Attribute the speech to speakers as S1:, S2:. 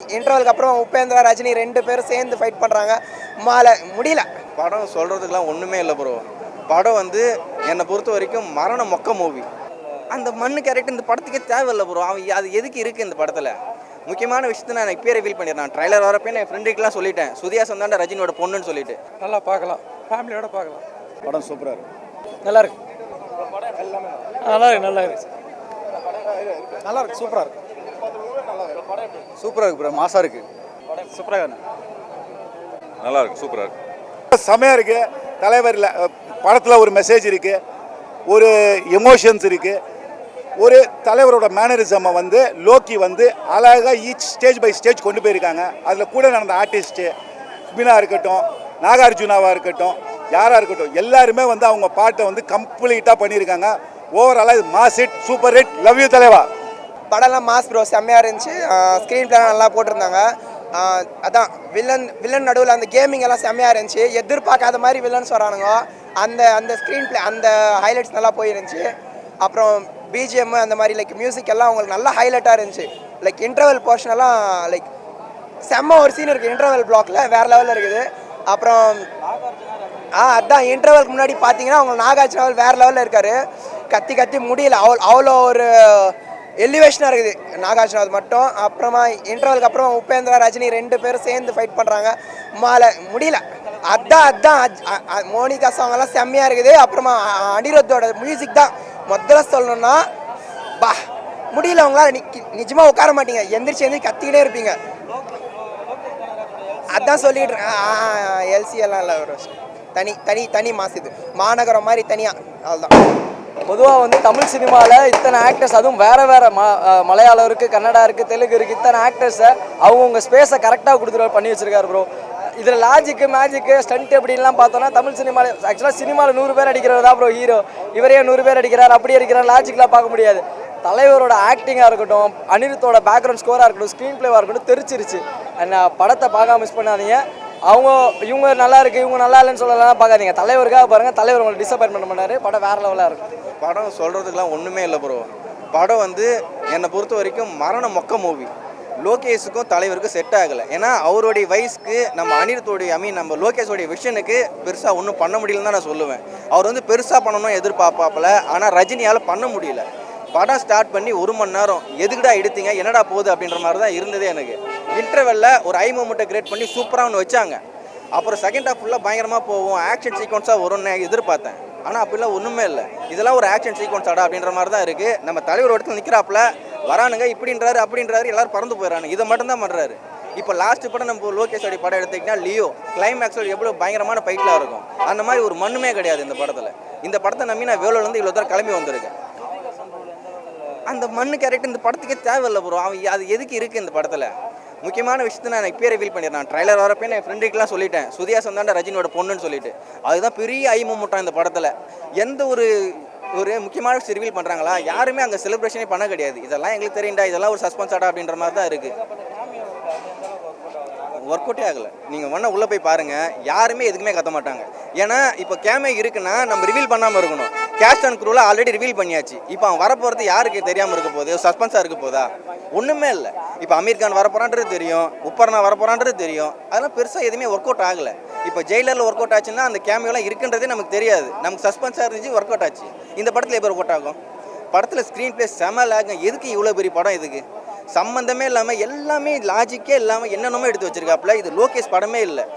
S1: இன்டர்வலுக்கு அப்புறம் உபேந்திரா ரஜினி 2 பேரும் சேர்ந்து ஃபைட் பண்ணுறாங்க. மாலை முடியல.
S2: படம் சொல்கிறதுக்கெலாம் ஒன்றுமே இல்லை ப்ரோ. படம் வந்து என்னை பொறுத்த வரைக்கும் மரண மொக்க மூவி. அந்த மண்ணு கேரக்டர் இந்த படத்துக்கே தேவையில்லை ப்ரோ. அவன் அது எதுக்கு இருக்குது இந்த படத்தில்? முக்கியமான விஷயத்தை நான் இப்போ ரிவீல் பண்ணிடுறேன். ட்ரைலர் வரப்போ என் ஃப்ரெண்டுக்கெலாம் சொல்லிட்டேன், சுதியா சந்தாண்ட ரஜினியோட பொண்ணுன்னு சொல்லிட்டு.
S3: நல்லா பார்க்கலாம், ஃபேமிலியோட பார்க்கலாம்.
S4: படம் சூப்பராக இருக்கு.
S3: நல்லா இருக்கு, நல்லா இருக்கு, நல்லா இருக்கு,
S4: நல்லா இருக்கு, சூப்பராக இருக்கு. சூப்பராக இருக்கு ப்ரோ, மாசாக இருக்கு. சூப்பராக இருக்கு,
S5: நல்லா இருக்கு, சூப்பராக இருக்கு,
S4: செமையாக இருக்கு. தலைவர் படத்தில் ஒரு மெசேஜ் இருக்கு, ஒரு எமோஷன்ஸ் இருக்கு. ஒரு தலைவரோட மேனரிசமை வந்து லோக்கி வந்து அழகாக ஈச் ஸ்டேஜ் பை ஸ்டேஜ் கொண்டு போயிருக்காங்க. அதில் கூட நடந்த ஆர்டிஸ்ட்டு சுபினா இருக்கட்டும், நாகார்ஜுனாவாக இருக்கட்டும், யாராக இருக்கட்டும், எல்லாருமே வந்து அவங்க பாட்டை வந்து கம்ப்ளீட்டாக பண்ணியிருக்காங்க. ஓவராலாக இது mass hit, super hit. Love you தலைவா.
S1: படம்லாம் மாஸ் ப்ரோ, செம்மையாக இருந்துச்சு. ஸ்க்ரீன் பிளே நல்லா போட்டிருந்தாங்க. அதான் வில்லன் நடுவில் அந்த கேமிங் எல்லாம் செம்மையாக இருந்துச்சு. எதிர்பார்க்காத மாதிரி வில்லன்ஸ் வரானுங்க. அந்த ஸ்க்ரீன் பிளே அந்த ஹைலைட்ஸ் நல்லா போயிருந்துச்சு. அப்புறம் பிஜிஎம் அந்த மாதிரி லைக் மியூசிக் எல்லாம் உங்களுக்கு நல்லா ஹைலைட்டாக இருந்துச்சு. லைக் இன்டர்வல் போர்ஷன் எல்லாம் லைக் செம்ம ஒரு சீன் இருக்குது இன்டர்வல் பிளாக்ல, வேறு லெவலில் இருக்குது. அப்புறம் அதான் இன்டர்வலுக்கு முன்னாடி பார்த்தீங்கன்னா அவங்க நாகார்ஜுனா வேறு லெவலில் இருக்கார். கத்தி கத்தி முடியல, அவ்வளோ ஒரு எலிவேஷனாக இருக்குது நாகார்ஜுனா மட்டும். அப்புறமா இன்டர்வலுக்கு அப்புறம் உபேந்திரா ரஜினி 2 பேரும் சேர்ந்து ஃபைட் பண்ணுறாங்க. மாலை முடியல. அதான் மோனிகா சாங் எல்லாம் செம்மையாக இருக்குது. அப்புறமா அனிருத்தோட மியூசிக் தான் முதல்ல சொல்லணும்னா பா முடியல. அவங்களால நிஜமாக உட்கார மாட்டீங்க, எந்திரிச்சு கத்திக்கிட்டே இருப்பீங்க. அதான் சொல்லிட்டு எல்சி எல்லாம் இல்லை, ஒரு தனி மாசு. இது மாநகரம் மாதிரி தனியாக, அவ்வளோதான்.
S3: பொதுவாக வந்து தமிழ் சினிமாவில் இத்தனை ஆக்டர்ஸ், அதுவும் வேறு மலையாளம் இருக்குது, கன்னடா இருக்குது, தெலுங்கு இருக்குது, இத்தனை ஆக்டர்ஸை அவங்கவுங்க ஸ்பேஸை கரெக்டாக கொடுத்துட்டு பண்ணி வச்சிருக்காரு ப்ரோ. இதில் லாஜிக்கு மேஜிக்கு ஸ்டண்ட் எப்படின்லாம் பார்த்தோன்னா தமிழ் சினிமாவில் ஆக்சுவலாக சினிமாவில் 100 பேர் அடிக்கிறது தான் ப்ரோ ஹீரோ. இவரே 100 பேர் அடிக்கிறார், அப்படி அடிக்கிறார், லாஜிக்லாம் பார்க்க முடியாது. தலைவரோட ஆக்டிங்காக இருக்கட்டும், அனிருத்தோட பேக்ரவுண்ட் ஸ்கோராக இருக்கட்டும், ஸ்க்ரீன் பிளேவாக இருக்கட்டும், தெரிச்சிருச்சு. படத்தை பார்க்க மிஸ் பண்ணாதீங்க. இவங்க நல்லா இருக்குது, இவங்க நல்லா இல்லைன்னு சொல்லலாம் பார்க்காதீங்க. தலைவருக்காக பாருங்கள், தலைவர் உங்களை டிசப்பாயின்மெண்ட் பண்ணார். படம் வேறு லெவலாக இருக்கும்.
S2: படம் சொல்கிறதுக்கெலாம் ஒன்றுமே இல்லை ப்ரோ. படம் வந்து என்னை பொறுத்த வரைக்கும் மரண மொக்க மூவி. லோகேஷுக்கும் தலைவருக்கும் செட் ஆகலை. ஏன்னா அவருடைய வயசுக்கு நம்ம அனிருத்தோடைய நம்ம லோகேஷோடைய விஷனுக்கு பெருசாக ஒன்றும் பண்ண முடியலன்னு தான் நான் சொல்லுவேன். அவர் வந்து பெருசாக பண்ணணும் எதிர்பார்ப்பாப்பில், ஆனால் ரஜினியால் பண்ண முடியல. படம் ஸ்டார்ட் பண்ணி 1 மணி நேரம் எதுக்குடா எடுத்தீங்க, என்னடா போகுது அப்படின்ற மாதிரி தான் இருந்ததே எனக்கு. இன்டர்வெல்ல ஒரு ஐ மூமெண்ட்டை கிரியேட் பண்ணி சூப்பராக ஒன்று வச்சாங்க. அப்புறம் செகண்ட் ஹாஃப் ஃபுல்லாக பயங்கரமாக போகும், ஆக்ஷன் சீக்வன்ஸாக வரும்னு எதிர்பார்த்தேன். ஆனால் அப்படிலாம் ஒன்றுமே இல்லை. இதெல்லாம் ஒரு ஆக்ஷன் சீக்வன்ஸ் ஆடா அப்படின்ற மாதிரி தான் இருக்குது. நம்ம தலைவர் இடத்துல நிற்கிறாப்புல வரானுங்க, இப்படின்றாரு அப்படின்றாரு, எல்லோரும் பறந்து போயிடறாங்க. இதை மட்டும்தான் பண்ணுறாரு. இப்போ லாஸ்ட்டு படம் நம்ம லோகேஷோடைய படம் எடுத்துக்கிட்டா லியோ கிளைமேக்ஸோட எவ்வளோ பயங்கரமான ஃபைட்லாம் இருக்கும். அந்த மாதிரி ஒரு மண்ணுமே கிடையாது இந்த படத்தில். இந்த படத்தை நம்பி நான் வேலூர்லேருந்து இவ்வளோ தூரம் கிளம்பி வந்திருக்கேன். அந்த மண்ணு கேரக்டர் இந்த படத்துக்கே தேவையில்லை ப்ரோ. அவன் அது எதுக்கு இருக்குது இந்த படத்தில்? முக்கியமான விஷயத்தை நான் இப்போ ரிவீல் பண்ணிடுறேன். ட்ரைலர் வரப்போ என் ஃப்ரெண்டுக்கெலாம் சொல்லிட்டேன், சுதியா சந்தாண்ட ரஜினியோட பொண்ணுன்னு சொல்லிட்டு. அதுதான் பெரிய ஐ மூமெண்ட்டாக இந்த படத்தில். எந்த ஒரு முக்கியமான விஷயம் ரிவீல் பண்ணுறாங்களா, யாருமே அங்கே செலிப்ரேஷனே பண்ண கிடையாது. இதெல்லாம் எங்களுக்கு தெரியும்டா, இதெல்லாம் ஒரு சஸ்பென்ஸ் ஆடா அப்படின்ற மாதிரி தான் இருக்குது. ஒர்க் அவுட்டே ஆகலை. நீங்கள் வேணால் உள்ளே போய் பாருங்கள், யாருமே எதுக்குமே கத்த மாட்டாங்க. ஏன்னா இப்போ கேமே இருக்குன்னா நம்ம ரிவீல் பண்ணாமல் இருக்கணும். கேஸ்ட் அண்ட் க்ரூவில் ஆல்ரெடி ரிவீல் பண்ணியாச்சு. இப்போ அவன் வரப்போகிறது யாருக்கு தெரியாமல் இருக்க போகுது? சஸ்பென்ஸாக இருக்க போதா? ஒன்றுமே இல்லை. இப்போ அமீர் கான் வரப்போறான்றது தெரியும், உப்பர்னா வரப்போறான்றது தெரியும். அதெல்லாம் பெருசாக எதுவுமே ஒர்க் அவுட் ஆகலை. இப்போ ஜெயிலரில் ஒர்க் அவுட் ஆச்சுன்னா அந்த கேமியோலாம் இருக்குன்றதே நமக்கு தெரியாது. நமக்கு சஸ்பென்ஸாக இருந்துச்சு, ஒர்க் அவுட் ஆச்சு. இந்த படத்தில் எப்படி ஒர்க் அவுட் ஆகும்? படத்தில் ஸ்க்ரீன் பிளே செம லேக். எதுக்கு இவ்வளோ பெரிய படம்? இதுக்கு சம்மந்தமே இல்லாமல் எல்லாமே லாஜிக்கே இல்லாமல் என்னென்னமோ எடுத்து வச்சிருக்காப்புல. இது லோகேஷ் படமே இல்லை.